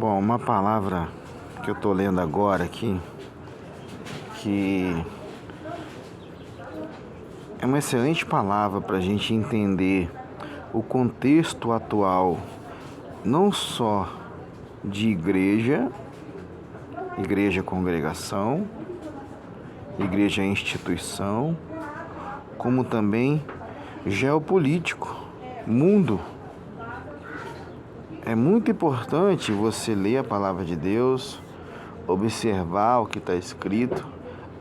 Bom, uma palavra que eu estou lendo agora aqui, que é uma excelente palavra para a gente entender o contexto atual, não só de igreja congregação, igreja instituição, como também geopolítico, mundo. É muito importante você ler a palavra de Deus, observar o que está escrito,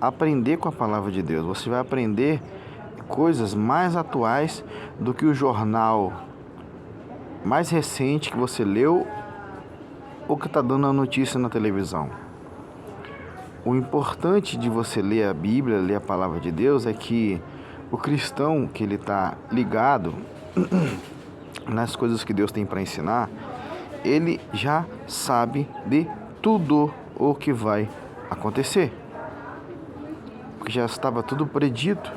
aprender com a palavra de Deus. Você vai aprender coisas mais atuais do que o jornal mais recente que você leu ou que está dando a notícia na televisão. O importante de você ler a Bíblia, ler a palavra de Deus, é que o cristão que ele está ligado nas coisas que Deus tem para ensinar, ele já sabe de tudo o que vai acontecer. Porque já estava tudo predito.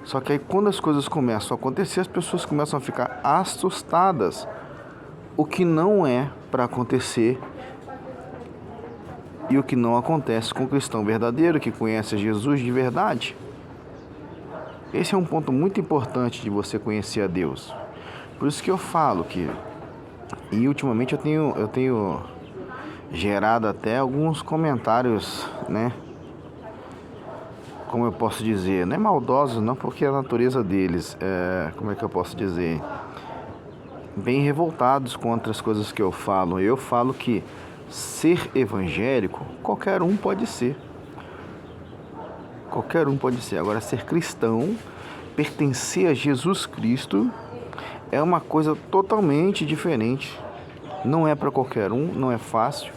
Só que aí quando as coisas começam a acontecer, as pessoas começam a ficar assustadas. O que não é para acontecer e o que não acontece com o cristão verdadeiro que conhece Jesus de verdade. Esse é um ponto muito importante de você conhecer a Deus. Por isso que eu falo que, e ultimamente eu tenho gerado até alguns comentários, né? Como eu posso dizer, não é maldosos não, porque é a natureza deles, como é que eu posso dizer? Bem revoltados contra as coisas que eu falo. Eu falo que ser evangélico, qualquer um pode ser. Qualquer um pode ser. Agora, ser cristão, pertencer a Jesus Cristo, é uma coisa totalmente diferente. Não é para qualquer um, não é fácil.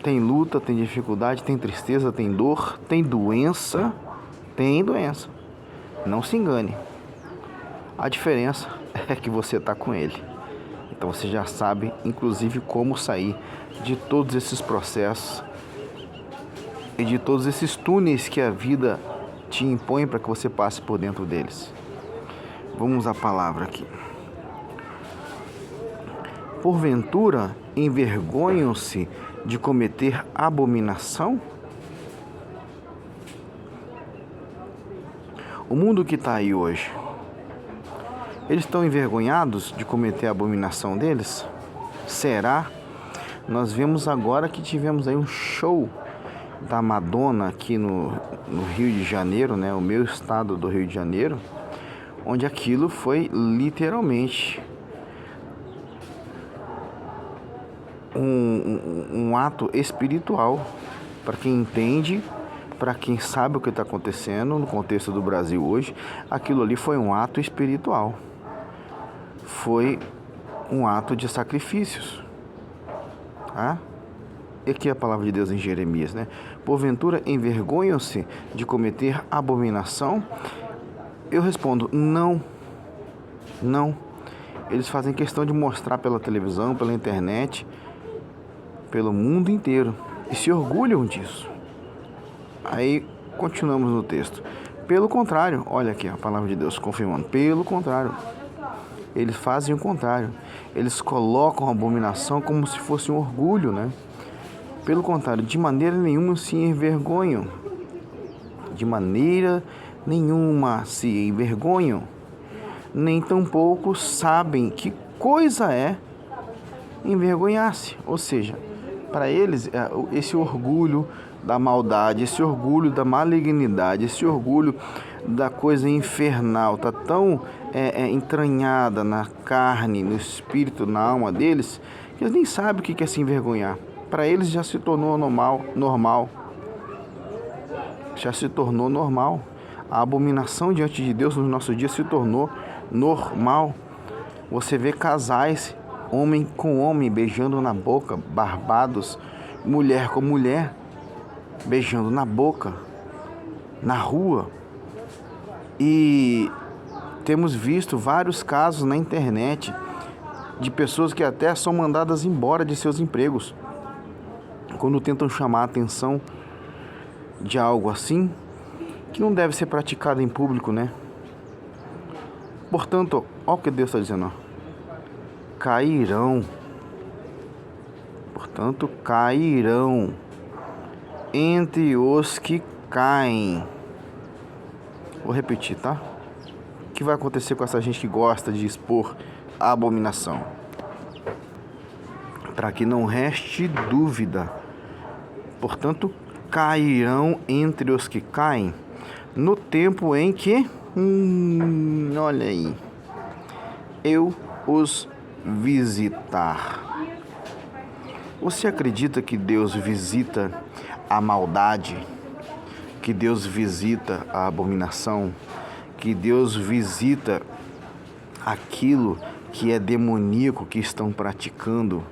Tem luta, tem dificuldade, tem tristeza, tem dor, tem doença. Tem doença. Não se engane. A diferença é que você está com Ele. Então você já sabe, inclusive, como sair de todos esses processos e de todos esses túneis que a vida te impõe para que você passe por dentro deles. Vamos à palavra aqui. Porventura, envergonham-se de cometer abominação? O mundo que está aí hoje, eles estão envergonhados de cometer a abominação deles? Será? Nós vemos agora que tivemos aí um show da Madonna aqui no Rio de Janeiro, né? O meu estado do Rio de Janeiro, onde aquilo foi literalmente um ato espiritual. Para quem entende, para quem sabe o que está acontecendo no contexto do Brasil hoje, aquilo ali foi um ato espiritual. Foi um ato de sacrifícios. Tá? E aqui é a palavra de Deus em Jeremias, né? Porventura envergonham-se de cometer abominação? Eu respondo, não. Não. Eles fazem questão de mostrar pela televisão, pela internet, pelo mundo inteiro. E se orgulham disso. Aí, continuamos no texto. Pelo contrário, olha aqui a palavra de Deus confirmando. Pelo contrário. Eles fazem o contrário. Eles colocam a abominação como se fosse um orgulho, né? Pelo contrário, de maneira nenhuma se envergonham. De maneira nenhuma se envergonham. Nem tampouco sabem que coisa é envergonhar-se. Ou seja, para eles, esse orgulho da maldade, esse orgulho da malignidade, esse orgulho da coisa infernal, está tão entranhada na carne, no espírito, na alma deles, que eles nem sabem o que é se envergonhar. Para eles já se tornou normal. Já se tornou normal. A abominação diante de Deus nos nossos dias se tornou normal. Você vê casais, homem com homem, beijando na boca, barbados, mulher com mulher, beijando na boca, na rua. E temos visto vários casos na internet de pessoas que até são mandadas embora de seus empregos quando tentam chamar a atenção de algo assim que não deve ser praticado em público, né? Portanto, olha o que Deus está dizendo, ó. Cairão Portanto, cairão entre os que caem. Vou repetir, tá? O que vai acontecer com essa gente que gosta de expor a abominação? Para que não reste dúvida. Portanto, cairão entre os que caem no tempo em que, olha aí, eu os visitar. Você acredita que Deus visita a maldade, que Deus visita a abominação, que Deus visita aquilo que é demoníaco que estão praticando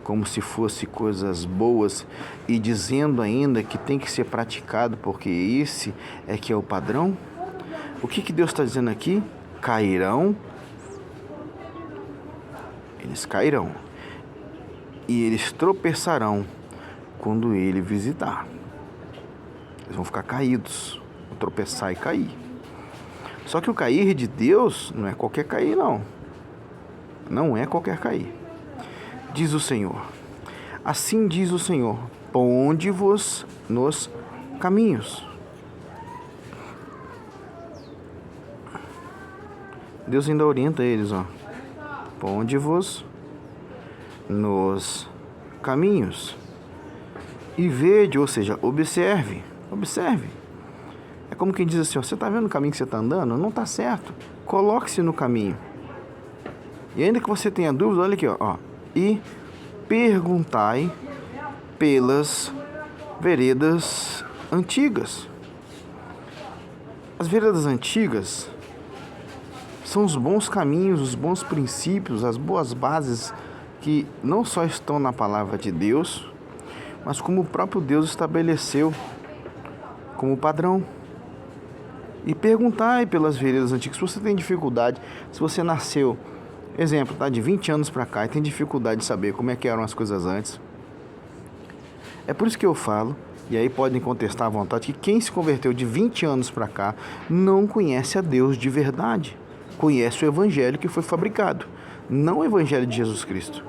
como se fosse coisas boas e dizendo ainda que tem que ser praticado porque esse é que é o padrão? O que Deus está dizendo aqui? Cairão. Eles cairão. E eles tropeçarão quando ele visitar. Eles vão ficar caídos, vão tropeçar e cair. Só que o cair de Deus não é qualquer cair, não. Não é qualquer cair. Diz o Senhor, assim diz o Senhor, ponde-vos nos caminhos. Deus ainda orienta eles, ó. Ponde-vos nos caminhos e vede, ou seja, observe. É como quem diz assim, ó, você está vendo o caminho que você está andando? Não está certo. Coloque-se no caminho. E ainda que você tenha dúvida, olha aqui, ó. E perguntai pelas veredas antigas. As veredas antigas são os bons caminhos, os bons princípios, as boas bases que não só estão na palavra de Deus, mas como o próprio Deus estabeleceu como padrão. E perguntai pelas veredas antigas. Se você tem dificuldade, se você nasceu, exemplo, tá, de 20 anos para cá e tem dificuldade de saber como é que eram as coisas antes, é por isso que eu falo, e aí podem contestar à vontade, que quem se converteu de 20 anos para cá não conhece a Deus de verdade. Conhece o evangelho que foi fabricado, não o evangelho de Jesus Cristo.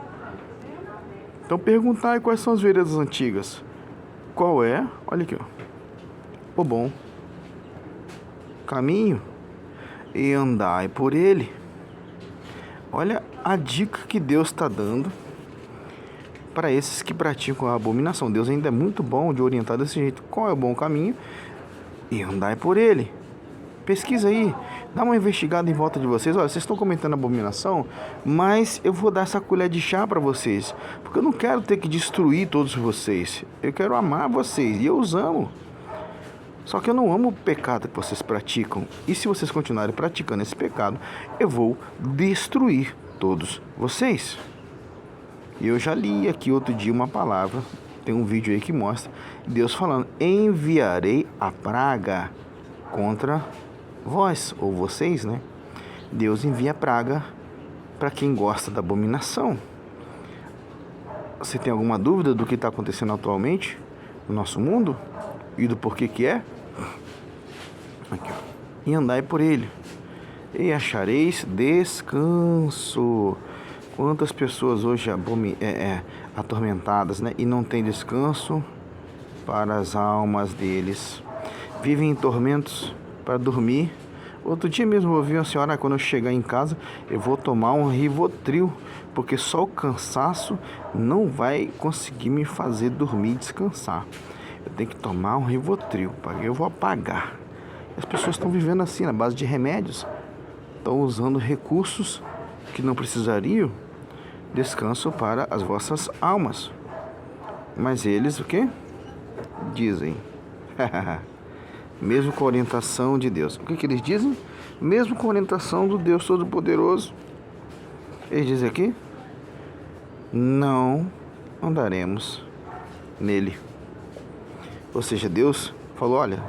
Então perguntai quais são as veredas antigas. Qual é? Olha aqui, ó. O bom caminho e andai por ele. Olha a dica que Deus está dando para esses que praticam a abominação. Deus ainda é muito bom de orientar desse jeito. Qual é o bom caminho? E andai por ele. Pesquisa aí, dá uma investigada em volta de vocês. Olha, vocês estão comentando abominação, mas eu vou dar essa colher de chá para vocês, porque eu não quero ter que destruir todos vocês. Eu quero amar vocês e eu os amo. Só que eu não amo o pecado que vocês praticam. E se vocês continuarem praticando esse pecado, eu vou destruir todos vocês. E eu já li aqui outro dia uma palavra, tem um vídeo aí que mostra Deus falando: enviarei a praga contra vós, ou vocês, né? Deus envia a praga para quem gosta da abominação. Você tem alguma dúvida do que está acontecendo atualmente no nosso mundo? E do porquê que é? Aqui, ó. E andai por ele, e achareis descanso. Quantas pessoas hoje atormentadas, né? E não tem descanso para as almas deles. Vivem em tormentos para dormir. Outro dia mesmo eu ouvi uma senhora: quando eu chegar em casa, eu vou tomar um Rivotril, porque só o cansaço não vai conseguir me fazer dormir e descansar. Eu tenho que tomar um Rivotril, porque eu vou apagar. As pessoas estão vivendo assim, na base de remédios. Estão usando recursos que não precisariam. Descanso para as vossas almas. Mas eles o quê? Dizem. Mesmo com a orientação de Deus. O que eles dizem? Mesmo com a orientação do Deus Todo-Poderoso. Eles dizem aqui: não andaremos nele. Ou seja, Deus falou: olha,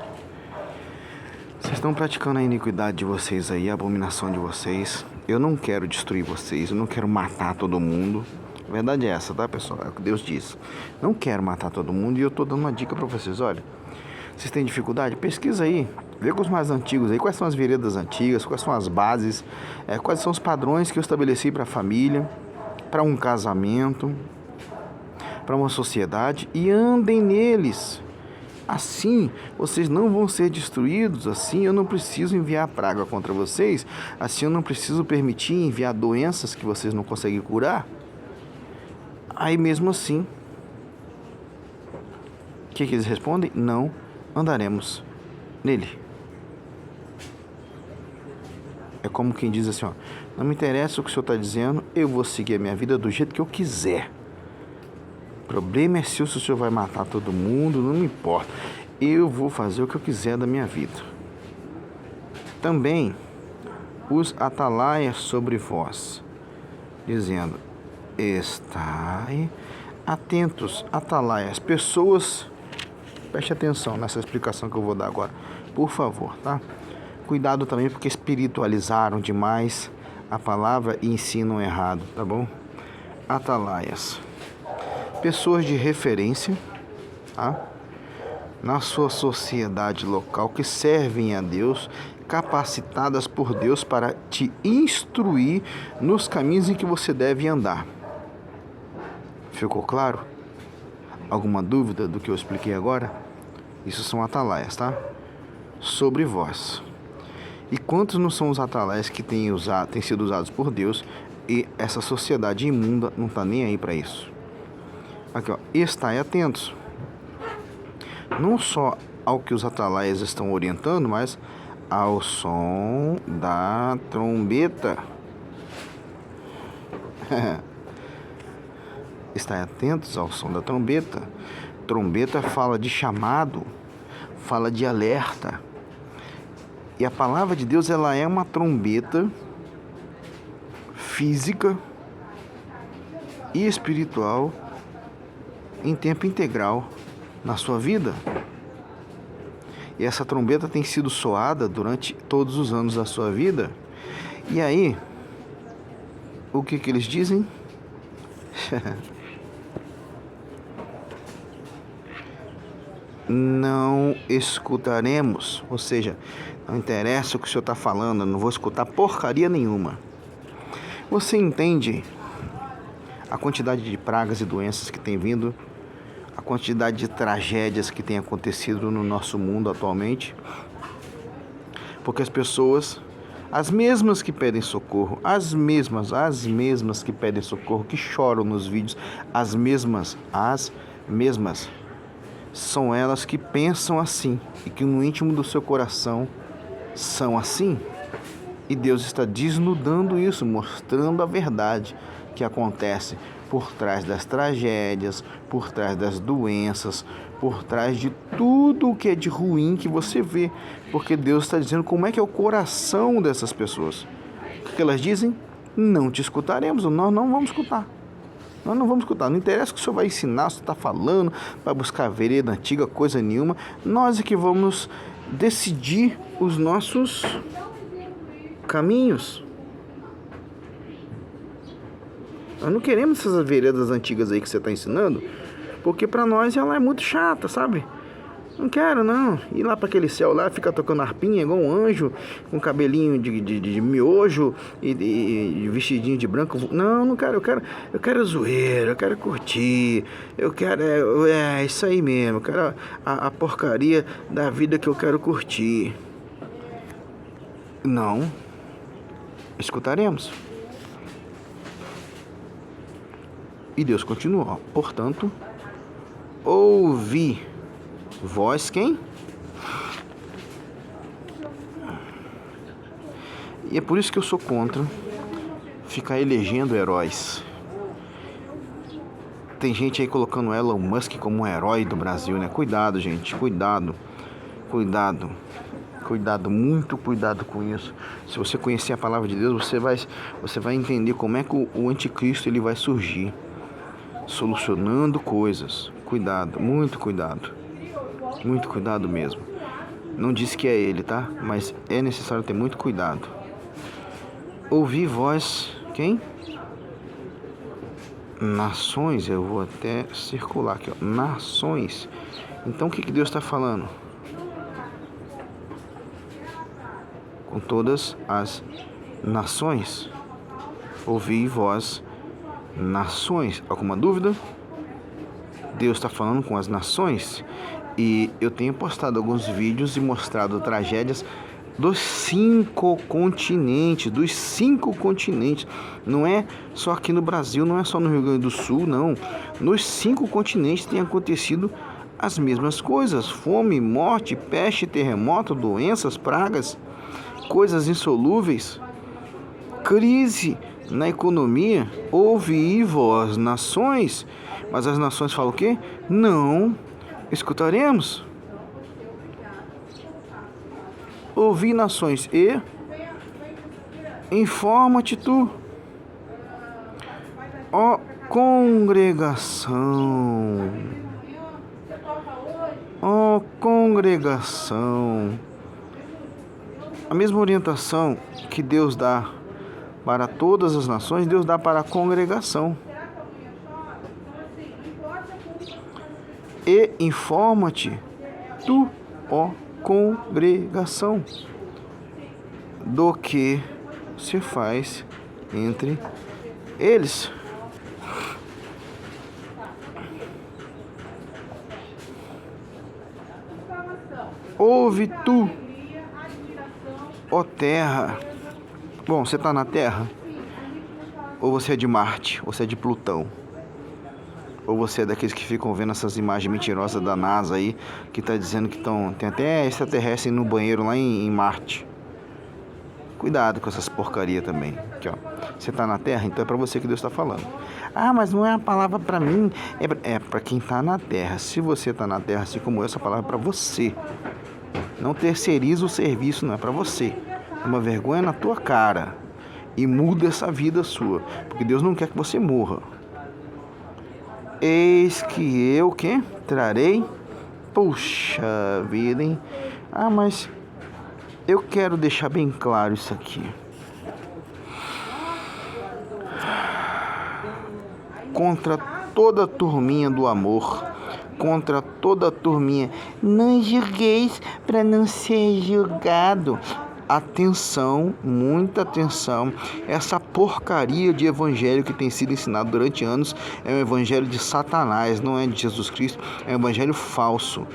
vocês estão praticando a iniquidade de vocês aí, a abominação de vocês. Eu não quero destruir vocês, eu não quero matar todo mundo. A verdade é essa, tá, pessoal? É o que Deus diz. Não quero matar todo mundo, e eu estou dando uma dica para vocês. Olha, vocês têm dificuldade? Pesquisa aí, vê com os mais antigos aí, quais são as veredas antigas, quais são as bases, quais são os padrões que eu estabeleci para a família, para um casamento, para uma sociedade e andem neles. Assim, vocês não vão ser destruídos. Assim, eu não preciso enviar praga contra vocês. Assim, eu não preciso permitir enviar doenças que vocês não conseguem curar. Aí, mesmo assim, o que eles respondem? Não andaremos nele. É como quem diz assim, ó, não me interessa o que o senhor está dizendo, eu vou seguir a minha vida do jeito que eu quiser. O problema é seu, se o senhor vai matar todo mundo, não me importa. Eu vou fazer o que eu quiser da minha vida. Também os atalaias sobre vós, dizendo, estai atentos, atalaias, pessoas, preste atenção nessa explicação que eu vou dar agora, por favor, tá? Cuidado também porque espiritualizaram demais a palavra e ensinam errado, tá bom? Atalaias, pessoas de referência, tá? Na sua sociedade local que servem a Deus, capacitadas por Deus para te instruir nos caminhos em que você deve andar. Ficou claro? Alguma dúvida do que eu expliquei agora? Isso são atalaias, tá? Sobre vós. E quantos não são os atalaias que têm sido usados por Deus e essa sociedade imunda não está nem aí para isso? Aqui, ó, estai atentos. Não só ao que os atalaias estão orientando, mas ao som da trombeta. Estai atentos ao som da trombeta. Trombeta fala de chamado, fala de alerta. E a palavra de Deus, ela é uma trombeta física e espiritual em tempo integral na sua vida. E essa trombeta tem sido soada durante todos os anos da sua vida. E aí, o que eles dizem? Não escutaremos, ou seja, não interessa o que o senhor está falando, eu não vou escutar porcaria nenhuma. Você entende a quantidade de pragas e doenças que tem vindo, a quantidade de tragédias que tem acontecido no nosso mundo atualmente? Porque as pessoas, as mesmas que pedem socorro, as mesmas que pedem socorro, que choram nos vídeos, as mesmas, são elas que pensam assim e que no íntimo do seu coração são assim. E Deus está desnudando isso, mostrando a verdade que acontece por trás das tragédias, por trás das doenças, por trás de tudo o que é de ruim que você vê. Porque Deus está dizendo como é que é o coração dessas pessoas. O que elas dizem? Não te escutaremos, nós não vamos escutar. Nós não vamos escutar, não interessa o que o senhor vai ensinar, o senhor está falando, vai buscar a vereda antiga, coisa nenhuma. Nós é que vamos decidir os nossos caminhos. Nós não queremos essas veredas antigas aí que você está ensinando, porque para nós ela é muito chata, sabe? Não quero, não. Ir lá para aquele céu lá, ficar tocando harpinha igual um anjo, com cabelinho de miojo e vestidinho de branco. Não, não quero. Eu quero zoeira, eu quero curtir. Eu quero, isso aí mesmo. Eu quero a porcaria da vida que eu quero curtir. Não escutaremos. E Deus continua, portanto, ouvi vós quem? E é por isso que eu sou contra ficar elegendo heróis. Tem gente aí colocando Elon Musk como um herói do Brasil, né? Cuidado, gente, cuidado, muito cuidado com isso. Se você conhecer a palavra de Deus, você vai entender como é que o anticristo ele vai surgir, solucionando coisas. Cuidado, muito cuidado mesmo. Não disse que é ele, tá? Mas é necessário ter muito cuidado. Ouvi vós, quem? Nações, eu vou até circular aqui, ó. Nações. Então o que Deus está falando? Com todas as nações. Ouvi vós, nações. Alguma dúvida? Deus está falando com as nações, e eu tenho postado alguns vídeos e mostrado tragédias dos 5 continentes, não é só aqui no Brasil, não é só no Rio Grande do Sul, não. Nos 5 continentes tem acontecido as mesmas coisas: fome, morte, peste, terremoto, doenças, pragas, coisas insolúveis, crise na economia. Ouvi vós, nações, mas as nações falam o quê? Não escutaremos. Ouvi, nações, e informa-te tu, ó congregação, ó congregação. A mesma orientação que Deus dá para todas as nações, Deus dá para a congregação. E informa-te tu, ó congregação, do que se faz entre eles. Ouve tu, ó terra. Bom, você está na Terra? Ou você é de Marte? Ou você é de Plutão? Ou você é daqueles que ficam vendo essas imagens mentirosas da NASA aí, que está dizendo que tem até extraterrestre no banheiro lá em Marte? Cuidado com essas porcarias também. Aqui, ó. Você está na Terra, então é para você que Deus está falando. Ah, mas não é a palavra para mim, é para quem está na Terra. Se você está na Terra, assim como eu, essa palavra é para você. Não terceiriza o serviço, não é para você. Uma vergonha na tua cara e muda essa vida sua, porque Deus não quer que você morra. Eis que eu, que trarei. Puxa vida, hein? Ah, mas eu quero deixar bem claro isso aqui. Contra toda a turminha do amor, contra toda a turminha, não julgueis para não ser julgado. Atenção, muita atenção. Essa porcaria de evangelho que tem sido ensinado durante anos é um evangelho de Satanás, não é de Jesus Cristo, é um evangelho falso.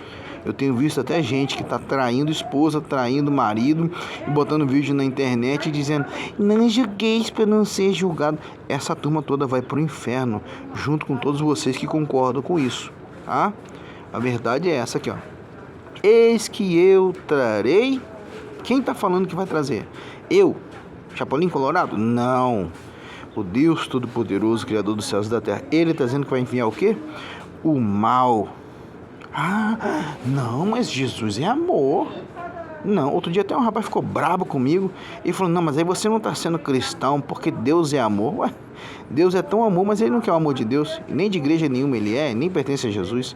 Eu tenho visto até gente que está traindo esposa, traindo marido e botando vídeo na internet dizendo: não julgueis para não ser julgado. Essa turma toda vai para o inferno, junto com todos vocês que concordam com isso, tá? A verdade é essa aqui, ó. Eis que eu trarei. Quem está falando que vai trazer? Eu? Chapolin Colorado? Não. O Deus Todo-Poderoso, Criador dos céus e da terra. Ele está dizendo que vai enviar o quê? O mal. Ah, não, mas Jesus é amor. Não, outro dia até um rapaz ficou brabo comigo e falou: não, mas aí você não está sendo cristão porque Deus é amor. Ué, Deus é tão amor, mas ele não quer o amor de Deus. Nem de igreja nenhuma ele é, nem pertence a Jesus.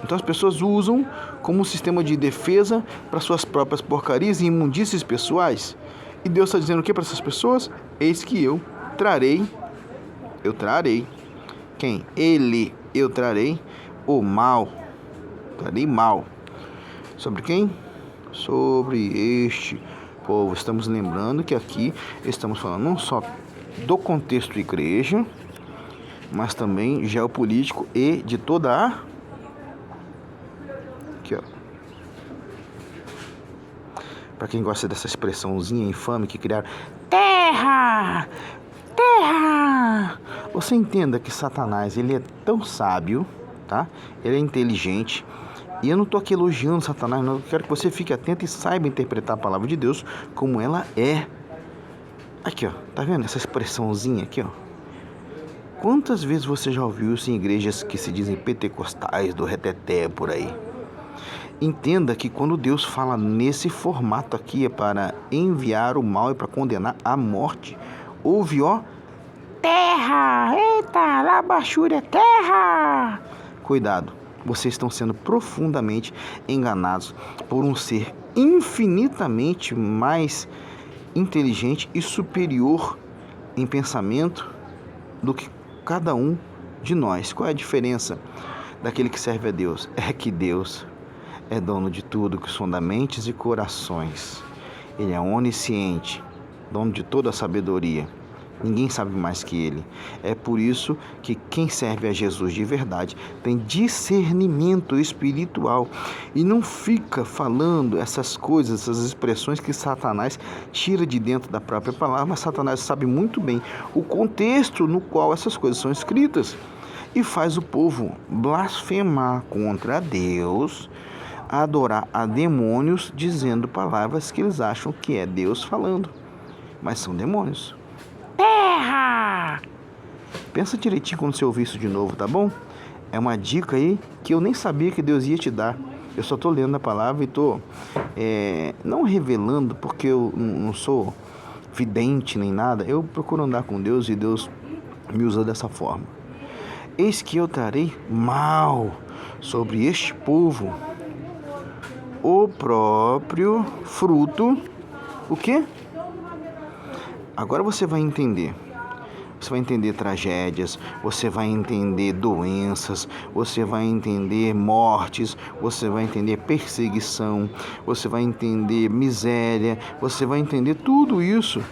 Então as pessoas usam como um sistema de defesa para suas próprias porcarias e imundícies pessoais. E Deus está dizendo o que para essas pessoas? Eis que eu trarei. Quem? Ele. Eu trarei o mal. Trarei mal. Sobre quem? Sobre este povo. Estamos lembrando que aqui estamos falando não só do contexto igreja, mas também geopolítico e de toda a... Aqui, ó. Para quem gosta dessa expressãozinha infame que criaram: terra, terra. Você entenda que Satanás, ele é tão sábio, tá? Ele é inteligente. E eu não estou aqui elogiando Satanás, não. Eu quero que você fique atento e saiba interpretar a palavra de Deus como ela é. Aqui, ó. Tá vendo essa expressãozinha aqui, ó? Quantas vezes você já ouviu isso em igrejas que se dizem pentecostais, do reteté, por aí? Entenda que quando Deus fala nesse formato aqui é para enviar o mal e para condenar a morte. Ouve, ó, terra, eita, labachúria, terra. Cuidado, vocês estão sendo profundamente enganados por um ser infinitamente mais inteligente e superior em pensamento do que cada um de nós. Qual é a diferença daquele que serve a Deus? É que Deus é dono de tudo que sonda mentes e corações. Ele é onisciente, dono de toda a sabedoria. Ninguém sabe mais que ele. É por isso que quem serve a Jesus de verdade tem discernimento espiritual e não fica falando essas coisas, essas expressões que Satanás tira de dentro da própria palavra, mas Satanás sabe muito bem o contexto no qual essas coisas são escritas e faz o povo blasfemar contra Deus, adorar a demônios, dizendo palavras que eles acham que é Deus falando, mas são demônios. Terra! Pensa direitinho quando você ouvir isso de novo, tá bom? É uma dica aí que eu nem sabia que Deus ia te dar. Eu só tô lendo a palavra e tô não revelando, porque eu não sou vidente nem nada. Eu procuro andar com Deus e Deus me usa dessa forma. Eis que eu trarei mal sobre este povo, o próprio fruto. O quê? Agora você vai entender. Você vai entender tragédias, você vai entender doenças, você vai entender mortes, você vai entender perseguição, você vai entender miséria, você vai entender tudo isso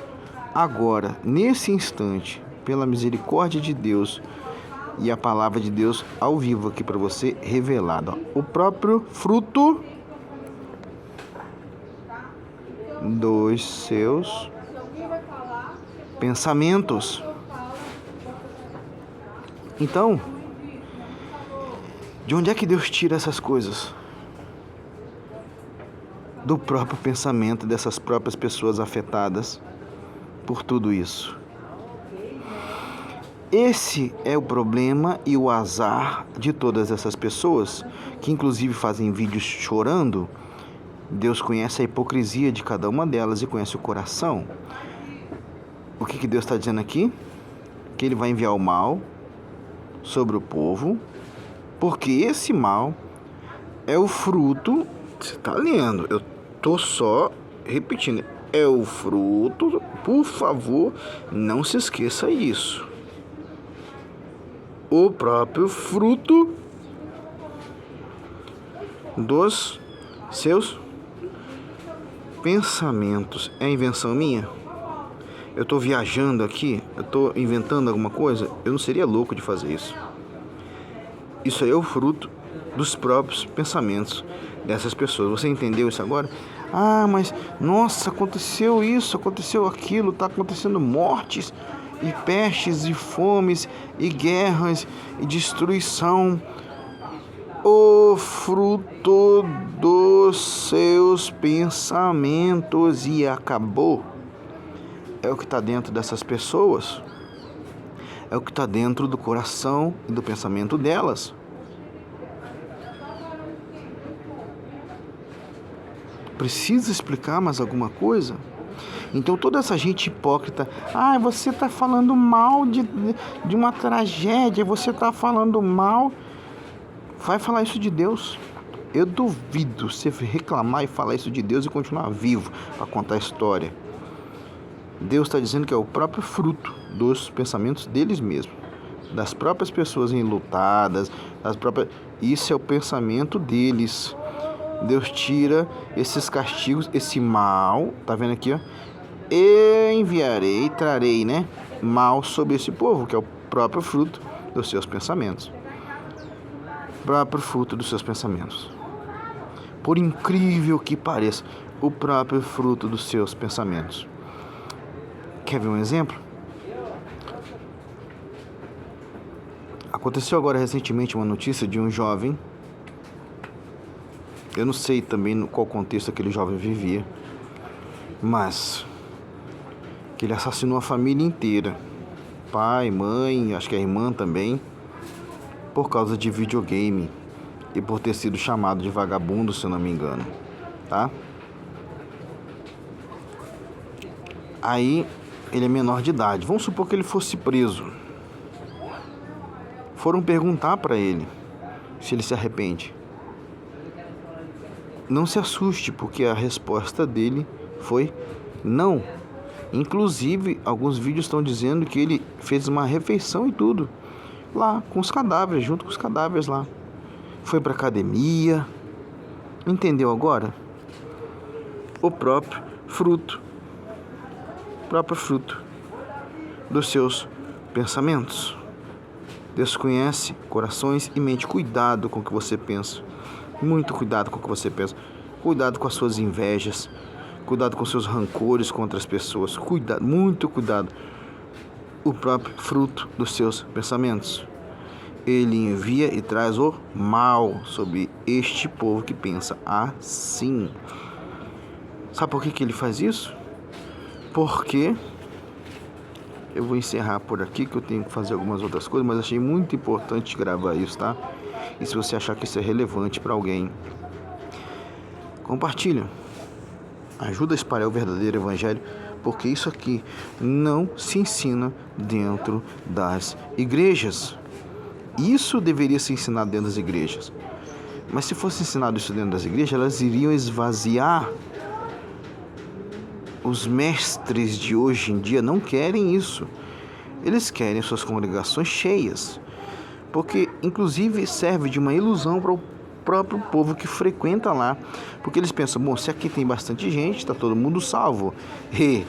agora, nesse instante, pela misericórdia de Deus e a palavra de Deus ao vivo aqui para você, revelada. O próprio fruto dos seus pensamentos. Então, de onde é que Deus tira essas coisas? Do próprio pensamento dessas próprias pessoas afetadas por tudo isso. Esse é o problema e o azar de todas essas pessoas, que inclusive fazem vídeos chorando. Deus conhece a hipocrisia de cada uma delas e conhece o coração. O que Deus está dizendo aqui? Que Ele vai enviar o mal sobre o povo, porque esse mal é o fruto. Você está lendo, eu estou só repetindo. É o fruto, por favor, não se esqueça isso. O próprio fruto dos seus pensamentos. É invenção minha? Eu estou viajando aqui? Eu estou inventando alguma coisa? Eu não seria louco de fazer isso. Isso aí é o fruto dos próprios pensamentos dessas pessoas. Você entendeu isso agora? Ah, mas nossa, aconteceu isso, aconteceu aquilo, está acontecendo mortes e pestes e fomes e guerras e destruição. O fruto dos seus pensamentos, e acabou. É o que está dentro dessas pessoas, é o que está dentro do coração e do pensamento delas. Precisa explicar mais alguma coisa? Então toda essa gente hipócrita, você está falando mal de uma tragédia, você está falando mal, vai falar isso de Deus. Eu duvido você reclamar e falar isso de Deus e continuar vivo para contar a história. Deus está dizendo que é o próprio fruto dos pensamentos deles mesmos, das próprias pessoas enlutadas, isso é o pensamento deles. Deus tira esses castigos, esse mal, tá vendo aqui, ó? E enviarei, trarei, mal sobre esse povo, que é o próprio fruto dos seus pensamentos. Próprio fruto dos seus pensamentos. Por incrível que pareça, o próprio fruto dos seus pensamentos. Quer ver um exemplo? Aconteceu agora recentemente uma notícia de um jovem. Eu não sei também no qual contexto aquele jovem vivia, mas que ele assassinou a família inteira. Pai, mãe, acho que a irmã também, por causa de videogame e por ter sido chamado de vagabundo, se eu não me engano, tá? Aí ele é menor de idade. Vamos supor que ele fosse preso. Foram perguntar para ele se ele se arrepende. Não se assuste, porque a resposta dele foi não. Inclusive, alguns vídeos estão dizendo que ele fez uma refeição e tudo lá, com os cadáveres, junto com os cadáveres lá. Foi para academia. Entendeu agora? O próprio fruto. dos seus pensamentos. Deus conhece corações e mente. Cuidado com o que você pensa. Muito cuidado com o que você pensa. Cuidado com as suas invejas. Cuidado com os seus rancores contra as pessoas. Cuidado, muito cuidado. O próprio fruto dos seus pensamentos. Ele envia e traz o mal sobre este povo que pensa assim. Sabe por que ele faz isso? Porque eu vou encerrar por aqui, que eu tenho que fazer algumas outras coisas, mas achei muito importante gravar isso, tá? E se você achar que isso é relevante para alguém, compartilha. Ajuda a espalhar o verdadeiro evangelho, porque isso aqui não se ensina dentro das igrejas. Isso deveria ser ensinado dentro das igrejas. Mas se fosse ensinado isso dentro das igrejas, elas iriam esvaziar. Os mestres de hoje em dia não querem isso. Eles querem suas congregações cheias, porque inclusive serve de uma ilusão para o próprio povo que frequenta lá, porque eles pensam, bom, se aqui tem bastante gente, está todo mundo salvo. E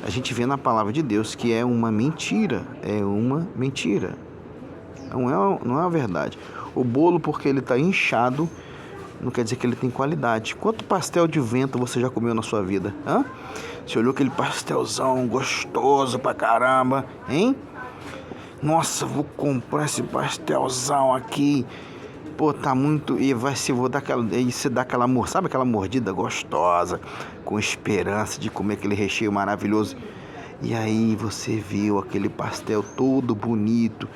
a gente vê na palavra de Deus que é uma mentira, não é a verdade. O bolo, porque ele está inchado, não quer dizer que ele tem qualidade. Quanto pastel de vento você já comeu na sua vida? Você olhou aquele pastelzão gostoso pra caramba, hein? Nossa, vou comprar esse pastelzão aqui. Pô, tá muito... E vou dar aquela... E você dá aquela... Sabe aquela mordida gostosa, com esperança de comer aquele recheio maravilhoso. E aí você viu aquele pastel todo bonito,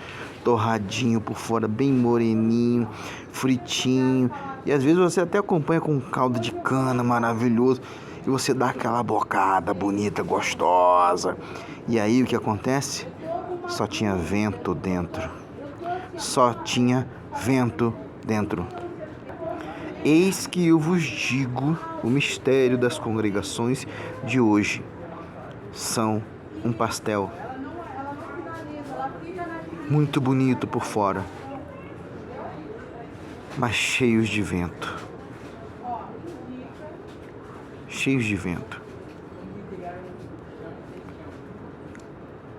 torradinho por fora, bem moreninho, fritinho. E às vezes você até acompanha com um caldo de cana maravilhoso. E você dá aquela bocada bonita, gostosa. E aí o que acontece? Só tinha vento dentro. Só tinha vento dentro. Eis que eu vos digo, o mistério das congregações de hoje são um pastel muito bonito por fora, mas cheios de vento. Cheios de vento.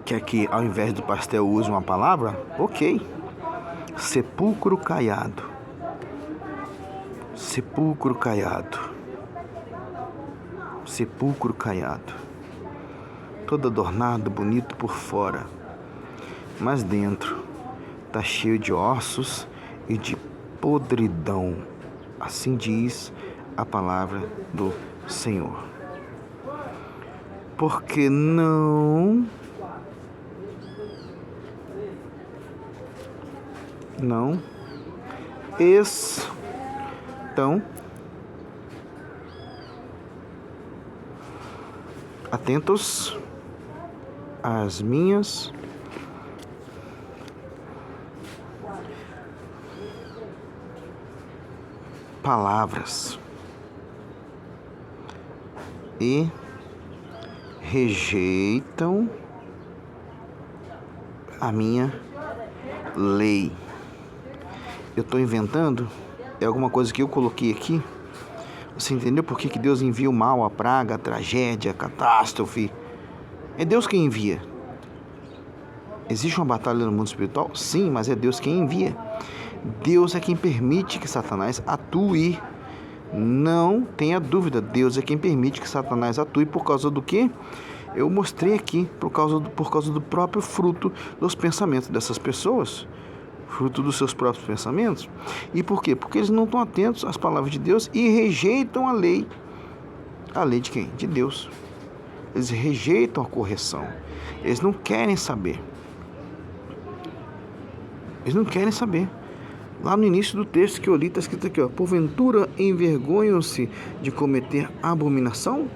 Quer que ao invés do pastel use uma palavra? Ok. Sepulcro caiado. Sepulcro caiado. Sepulcro caiado. Todo adornado, bonito por fora, mas dentro está cheio de ossos e de podridão. Assim diz a palavra do Senhor. Porque não estão atentos às minhas palavras e rejeitam a minha lei. Eu estou inventando? É alguma coisa que eu coloquei aqui? Você entendeu por que Deus envia o mal, a praga, a tragédia, a catástrofe? É Deus quem envia. Existe uma batalha no mundo espiritual? Sim, mas é Deus quem envia. Deus é quem permite que Satanás atue. Não tenha dúvida, Deus é quem permite que Satanás atue por causa do quê? Eu mostrei aqui, por causa do próprio fruto dos pensamentos dessas pessoas. Fruto dos seus próprios pensamentos. E por quê? Porque eles não estão atentos às palavras de Deus e rejeitam a lei. A lei de quem? De Deus. Eles rejeitam a correção. Eles não querem saber. Eles não querem saber. Lá no início do texto que eu li, está escrito aqui, porventura envergonham-se de cometer abominação?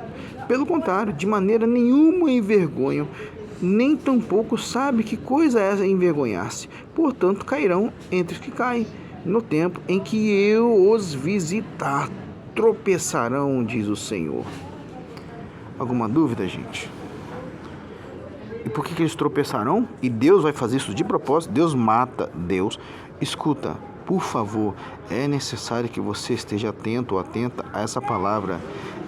Pelo contrário, de maneira nenhuma envergonham, nem tampouco sabe que coisa é essa envergonhar-se. Portanto, cairão entre os que caem, no tempo em que eu os visitar. Tropeçarão, diz o Senhor. Alguma dúvida, gente? E por que eles tropeçarão? E Deus vai fazer isso de propósito? Deus mata. Deus escuta. por favor, é necessário que você esteja atento ou atenta a essa palavra.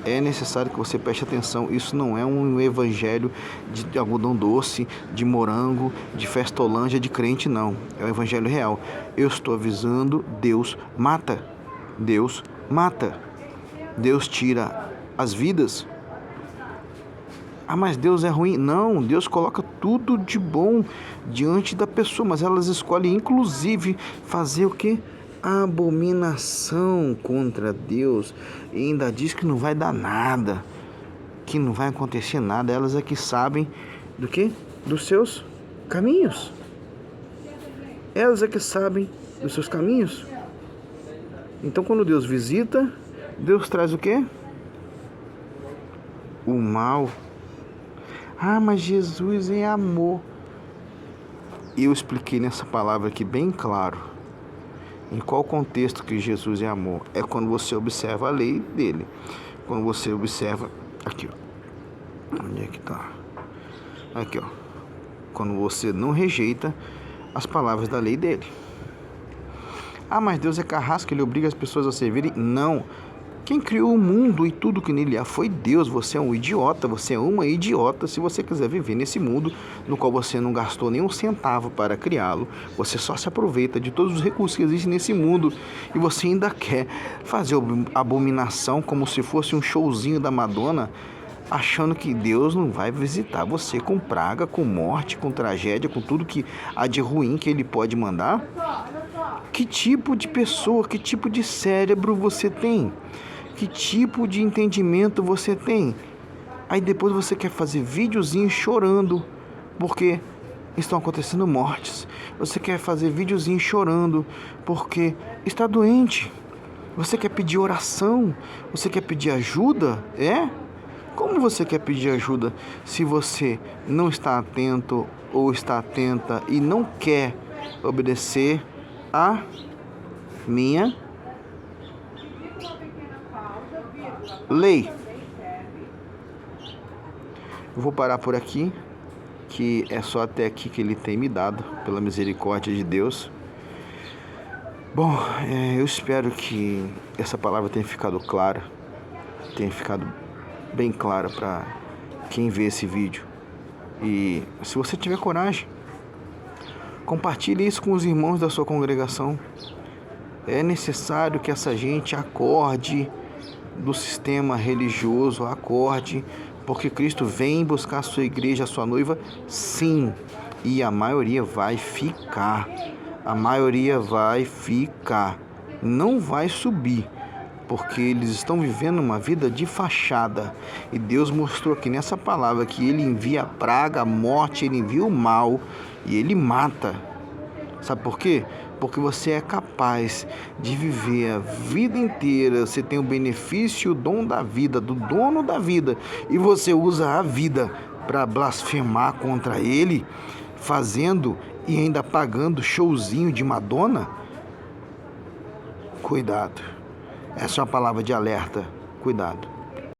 É necessário que você preste atenção. Isso não é um evangelho de algodão doce, de morango, de festolândia, de crente, não. É o evangelho real. Eu estou avisando, Deus mata. Deus mata. Deus tira as vidas. Ah, mas Deus é ruim. Não, Deus coloca tudo de bom diante da pessoa, mas elas escolhem inclusive fazer o quê? Abominação contra Deus, e ainda diz que não vai dar nada, que não vai acontecer nada. Elas é que sabem do quê? Dos seus caminhos. Elas é que sabem dos seus caminhos. Então, quando Deus visita, Deus traz o quê? O mal. Ah, mas Jesus é amor. Eu expliquei nessa palavra aqui bem claro. Em qual contexto que Jesus é amor? É quando você observa a lei dele. Quando você observa... Aqui, ó. Onde é que tá? Aqui, ó. Quando você não rejeita as palavras da lei dele. Ah, mas Deus é carrasco, ele obriga as pessoas a servirem? Não. Quem criou o mundo e tudo que nele há foi Deus. Você é um idiota, você é uma idiota se você quiser viver nesse mundo no qual você não gastou nem um centavo para criá-lo. Você só se aproveita de todos os recursos que existem nesse mundo e você ainda quer fazer abominação como se fosse um showzinho da Madonna, achando que Deus não vai visitar você com praga, com morte, com tragédia, com tudo que há de ruim que ele pode mandar. Que tipo de pessoa, que tipo de cérebro você tem? Que tipo de entendimento você tem? Aí depois você quer fazer videozinho chorando porque estão acontecendo mortes. Você quer fazer videozinho chorando porque está doente. Você quer pedir oração? Você quer pedir ajuda? É? Como você quer pedir ajuda se você não está atento ou está atenta e não quer obedecer a minha lei? Eu vou parar por aqui, que é só até aqui que ele tem me dado, pela misericórdia de Deus. Bom, eu espero que essa palavra tenha ficado clara, tenha ficado bem clara para quem vê esse vídeo. E se você tiver coragem, compartilhe isso com os irmãos da sua congregação. É necessário que essa gente acorde do sistema religioso, acorde, porque Cristo vem buscar a sua igreja, a sua noiva, sim, e a maioria vai ficar. A maioria vai ficar, não vai subir, porque eles estão vivendo uma vida de fachada. E Deus mostrou aqui nessa palavra que Ele envia a praga, a morte, Ele envia o mal e Ele mata. Sabe por quê? Porque você é capaz de viver a vida inteira, você tem o benefício e o dom da vida, do dono da vida, e você usa a vida para blasfemar contra Ele, fazendo e ainda pagando showzinho de Madonna? Cuidado. Essa é uma palavra de alerta. Cuidado.